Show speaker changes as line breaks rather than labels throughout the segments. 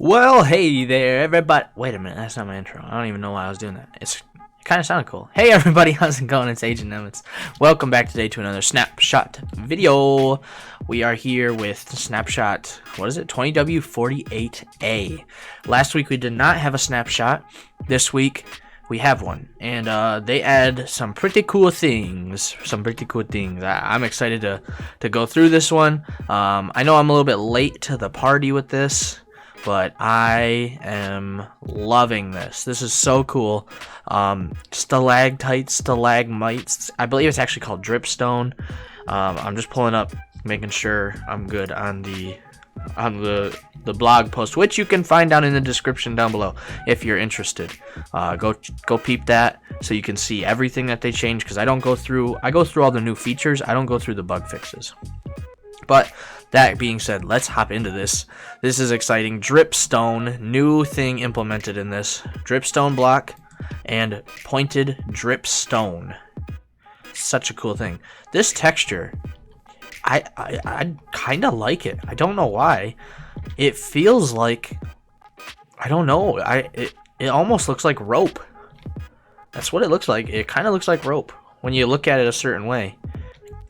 Well, hey there, everybody. Wait a minute, that's not my intro. I don't even know why I was doing that. It kind of sounded cool. Hey, everybody, how's it going? It's AgentNemitz. Welcome back today to another Snapshot video. We are here with Snapshot, 20w48a. Last week we did not have a snapshot. This week we have one, and they add some pretty cool things. I'm excited to go through this one. I know I'm a little bit late to the party with this, but I am loving this. This is so cool. Stalactites, stalagmites. I believe it's actually called Dripstone. I'm just pulling up, making sure I'm good on the blog post, which you can find down in the description down below if you're interested. Go peep that so you can see everything that they changed, because I go through all the new features. I don't go through the bug fixes. But that being said, let's hop into this. This is exciting. Dripstone, new thing implemented in this. Dripstone block and pointed dripstone. Such a cool thing. This texture, I kind of like it. I don't know why. It feels like, I don't know. It almost looks like rope. That's what it looks like. It kind of looks like rope when you look at it a certain way.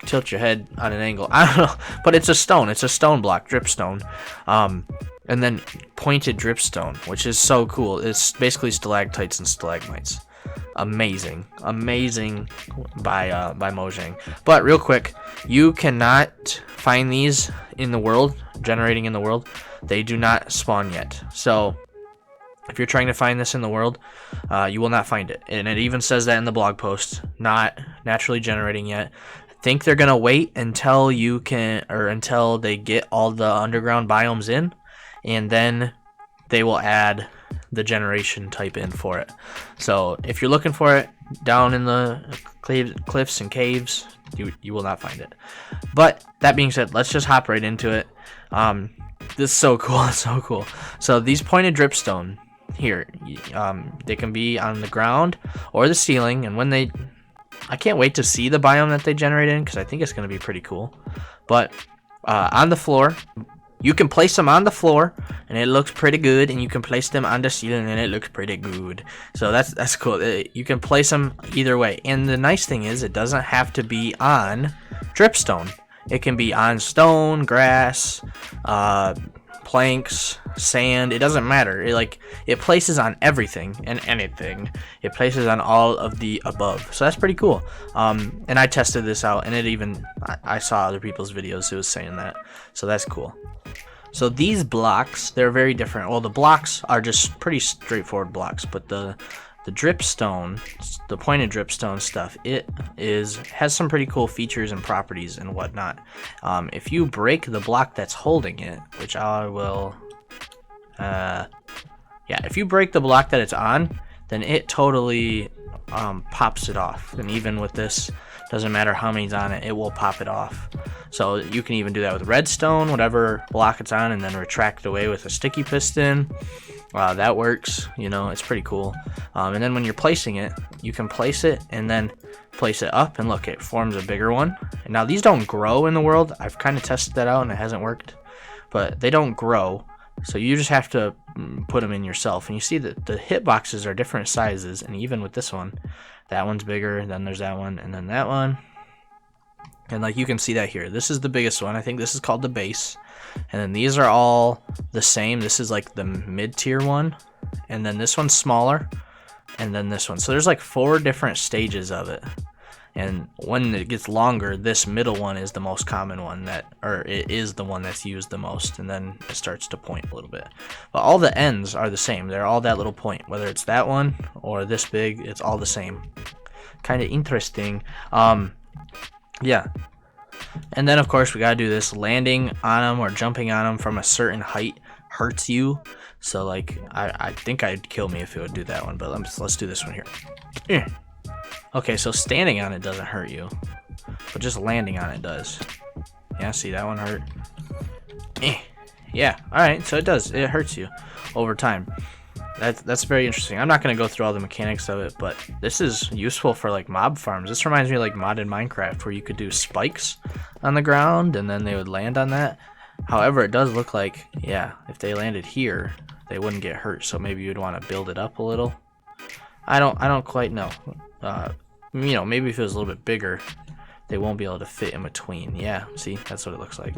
Tilt your head on an angle. I don't know, but it's a stone. It's a stone block, dripstone, and then pointed dripstone, which is so cool. It's basically stalactites and stalagmites. Amazing by Mojang. But real quick, you cannot find these in the world, generating in the world. They do not spawn yet. So if you're trying to find this in the world, you will not find it. And it even says that in the blog post, not naturally generating yet. Think they're gonna wait until until they get all the underground biomes in, and then they will add the generation type in for it. So if you're looking for it down in the cliffs and caves, you will not find it. But that being said, let's just hop right into it. This is so cool. It's so cool. So these pointed dripstone here, they can be on the ground or the ceiling, and when I can't wait to see the biome that they generate in, because I think it's going to be pretty cool. But on the floor, you can place them on the floor, and it looks pretty good. And you can place them on the ceiling, and it looks pretty good. So that's cool. You can place them either way. And the nice thing is, it doesn't have to be on dripstone. It can be on stone, grass, planks, sand. It doesn't matter. It places on everything and anything. It places on all of the above. So that's pretty cool. And I tested this out, and I saw other people's videos. It was saying that. So that's cool. So these blocks, they're very different. Well, the blocks are just pretty straightforward blocks, but the dripstone, the pointed dripstone stuff, has some pretty cool features and properties and whatnot. If you break the block that's holding it, which I will, if you break the block that it's on, then it totally pops it off. And even with this, doesn't matter how many's on it, it will pop it off. So you can even do that with redstone, whatever block it's on, and then retract it away with a sticky piston. That works, it's pretty cool. And then when you're placing it, you can place it and then place it up, and look, it forms a bigger one. And now these don't grow in the world. I've kind of tested that out and it hasn't worked, but they don't grow. So you just have to put them in yourself. And you see that the hitboxes are different sizes. And even with this one, that one's bigger, then there's that one, and then that one. And you can see that here. This is the biggest one. I think this is called the base. And then these are all the same. This is the mid-tier one. And then this one's smaller. And then this one. So there's 4 different stages of it. And when it gets longer, this middle one is the most common one, it is the one that's used the most. And then it starts to point a little bit. But all the ends are the same. They're all that little point. Whether it's that one or this big, it's all the same. Kind of interesting. Yeah. And then, of course, we got to do this. Landing on them or jumping on them from a certain height hurts you. So, I think I'd kill me if it would do that one. But let's do this one here. Okay, so standing on it doesn't hurt you. But just landing on it does. Yeah, see, that one hurt. Yeah, alright, so it does. It hurts you over time. That's very interesting. I'm not going to go through all the mechanics of it, but this is useful for mob farms. This reminds me of modded Minecraft, where you could do spikes on the ground and then they would land on that. However, it does look like, yeah, if they landed here, they wouldn't get hurt. So maybe you'd want to build it up a little. I don't quite know. You know, maybe if it was a little bit bigger, they won't be able to fit in between. Yeah, see, that's what it looks like.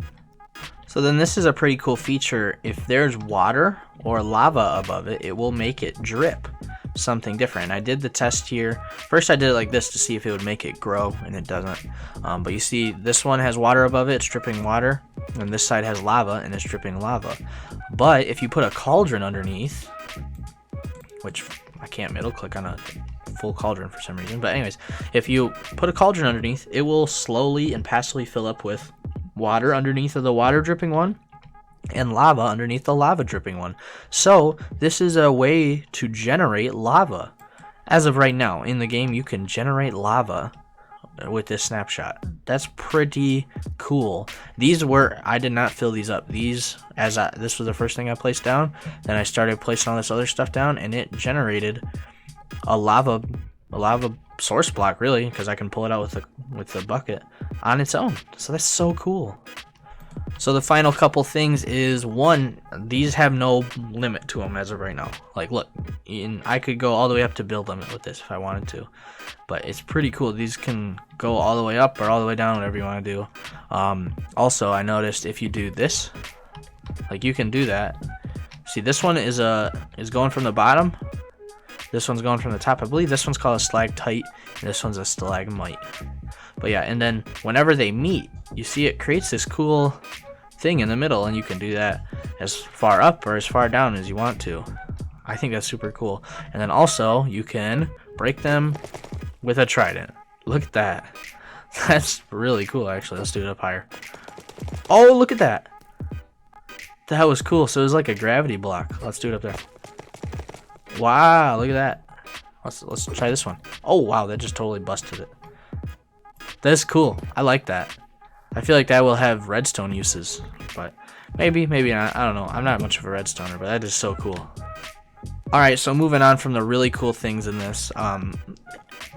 So then this is a pretty cool feature. If there's water or lava above it, it will make it drip something different. I did the test here. First I did it like this to see if it would make it grow, and it doesn't. But you see this one has water above it, it's dripping water, and this side has lava and it's dripping lava. But if you put a cauldron underneath, which I can't middle click on a full cauldron for some reason, but anyways, if you put a cauldron underneath, it will slowly and passively fill up with water underneath of the water dripping one and lava underneath the lava dripping one. So this is a way to generate lava. As of right now in the game, you can generate lava with this snapshot. That's pretty cool. These were, I did not fill these up. These, this was the first thing I placed down. Then I started placing all this other stuff down, and it generated a lava source block, really, because I can pull it out with the bucket on its own. So that's so cool. So the final couple things is, one, these have no limit to them as of right now. Like, look, I could go all the way up to build limit with this if I wanted to, but it's pretty cool. These can go all the way up or all the way down, whatever you want to do. Also, I noticed if you do this, like, you can do that. See, this one is going from the bottom. This one's going from the top. I believe this one's called a stalactite, and this one's a stalagmite. But yeah, and then whenever they meet, you see it creates this cool thing in the middle, and you can do that as far up or as far down as you want to. I think that's super cool. And then also, you can break them with a trident. Look at that. That's really cool, actually. Let's do it up higher. Oh, look at that. That was cool. So it was like a gravity block. Let's do it up there. Wow, look at that. Let's try this one. Oh, wow, that just totally busted it. That's cool. I like that. I feel like that will have redstone uses, but maybe not. I don't know. I'm not much of a redstoner, but that is so cool. Alright, so moving on from the really cool things in this,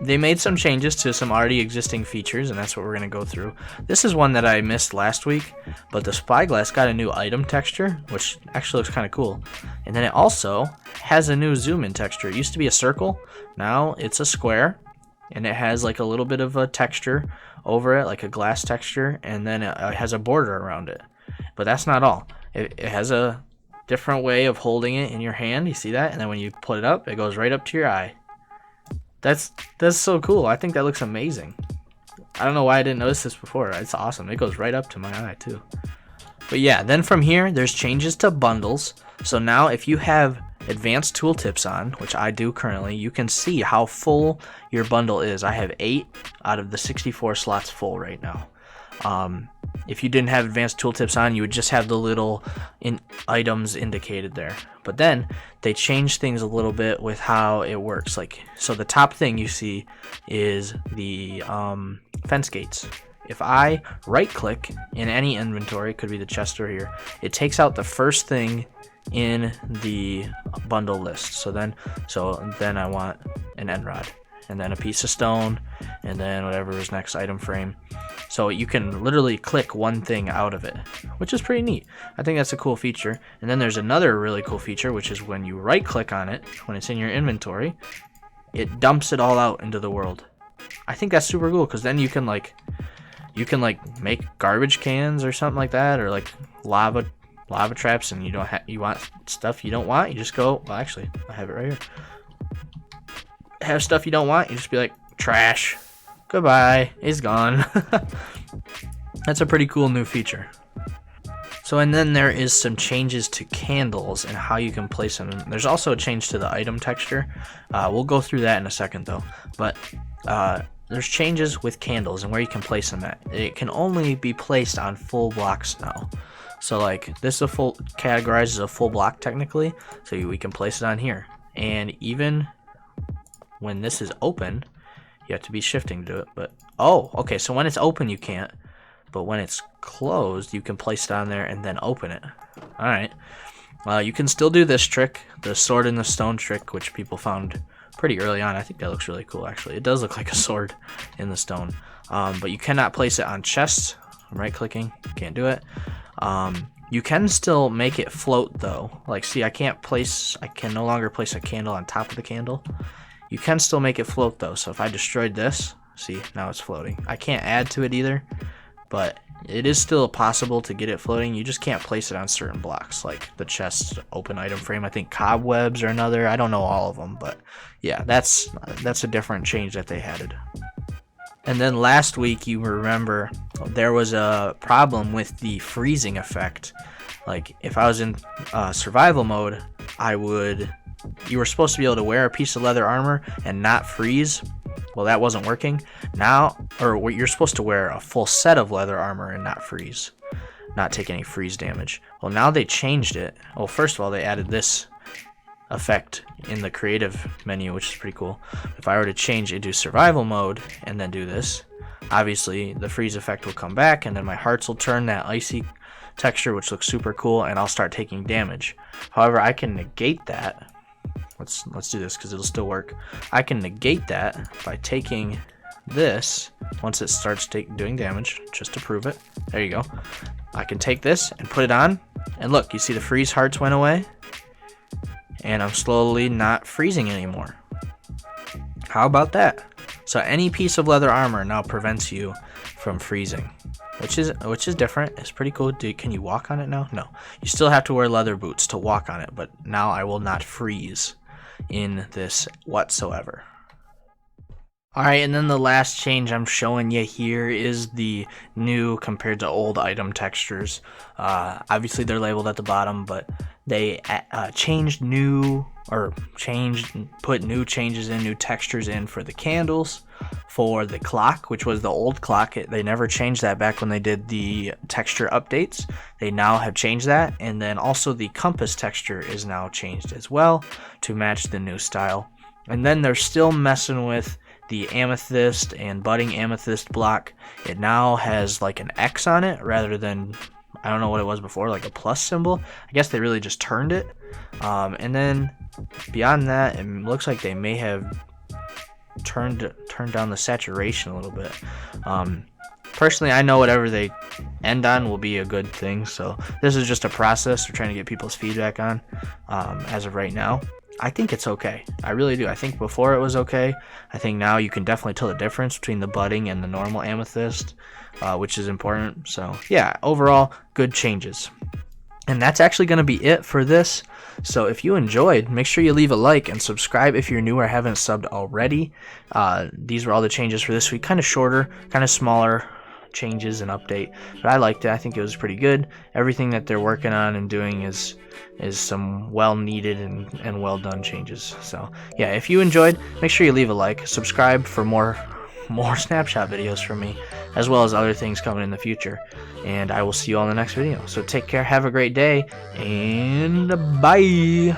they made some changes to some already existing features, and that's what we're going to go through. This is one that I missed last week, but the Spyglass got a new item texture, which actually looks kind of cool. And then it also has a new zoom in texture. It used to be a circle, now it's a square, and it has like a little bit of a texture over it, like a glass texture, and then it has a border around it. But that's not all. It has a different way of holding it in your hand. You see that? And then when you put it up, it goes right up to your eye. That's so cool. I think that looks amazing. I don't know why I didn't notice this before. It's awesome. It goes right up to my eye too. But yeah, then from here, there's changes to bundles. So now if you have advanced tooltips on, which I do currently, you can see how full your bundle is. I have 8 out of the 64 slots full right now. If you didn't have advanced tooltips on, you would just have the little items indicated there. But then they changed things a little bit with how it works. Like, so the top thing you see is the fence gates. If I right click in any inventory, it could be the chest or here, it takes out the first thing in the bundle list. So then I want an end rod, and then a piece of stone, and then whatever is next item frame. So you can literally click one thing out of it, which is pretty neat. I think that's a cool feature. And then there's another really cool feature, which is when you right click on it, when it's in your inventory, it dumps it all out into the world. I think that's super cool, because then you can make garbage cans or something like that, or like lava traps, and you want stuff you don't want, you just go, well, actually I have it right here. Have stuff you don't want, you just be like, trash, goodbye, it's gone. That's a pretty cool new feature. So, and then there is some changes to candles and how you can place them. There's also a change to the item texture. We'll go through that in a second though. But there's changes with candles and where you can place them at. It can only be placed on full blocks now. So like this is categorized as a full block technically. So we can place it on here. And even when this is open, you have to be shifting to it. But oh, okay. So when it's open, you can't. But when it's closed, you can place it on there and then open it. All right. You can still do this trick, the sword in the stone trick, which people found pretty early on. I think that looks really cool, actually. It does look like a sword in the stone. But you cannot place it on chests. I'm right-clicking. Can't do it. You can still make it float though. Like, see, I can no longer place a candle on top of the candle. You can still make it float though. So if I destroyed this, see, now it's floating. I can't add to it either, but it is still possible to get it floating. You just can't place it on certain blocks, like the chest open item frame. I think cobwebs are another. I don't know all of them, but yeah, that's a different change that they added. And then last week, you remember, there was a problem with the freezing effect. Like, if I was in survival mode, you were supposed to be able to wear a piece of leather armor and not freeze. Well, that wasn't working. Now, or you're supposed to wear a full set of leather armor and not freeze, not take any freeze damage. Well, now they changed it. Well, first of all, they added this effect in the creative menu, which is pretty cool. If I were to change it to survival mode and then do this, obviously the freeze effect will come back, and then my hearts will turn that icy texture, which looks super cool, and I'll start taking damage. However, I can negate that. Let's do this because it'll still work. I can negate that by taking this once it starts doing damage, just to prove it. There you go. I can take this and put it on, and look, you see the freeze hearts went away, and I'm slowly not freezing anymore. How about that? So any piece of leather armor now prevents you from freezing, which is different. It's pretty cool. Can you walk on it now? No. You still have to wear leather boots to walk on it, but now I will not freeze in this whatsoever. Alright, and then the last change I'm showing you here is the new compared to old item textures. Obviously they're labeled at the bottom, but they put new changes in, new textures in for the candles, for the clock, which was the old clock. They never changed that back when they did the texture updates. They now have changed that, and then also the compass texture is now changed as well to match the new style. And then they're still messing with the amethyst and budding amethyst block. It now has like an X on it rather than, I don't know what it was before, like a plus symbol. I guess they really just turned it. And then beyond that, it looks like they may have turned down the saturation a little bit. Personally, I know whatever they end on will be a good thing, so this is just a process we're trying to get people's feedback on. As of right now, I think it's okay. I really do. I think before it was okay. I think now you can definitely tell the difference between the budding and the normal amethyst, which is important. So yeah, overall, good changes. And that's actually going to be it for this. So if you enjoyed, make sure you leave a like and subscribe if you're new or haven't subbed already. These were all the changes for this week. Kind of shorter, kind of smaller changes and update, but I liked it. I think it was pretty good. Everything that they're working on and doing is some well needed and well done changes. So yeah, if you enjoyed, make sure you leave a like, subscribe for more snapshot videos from me, as well as other things coming in the future, and I will see you all in the next video. So take care, have a great day, and bye.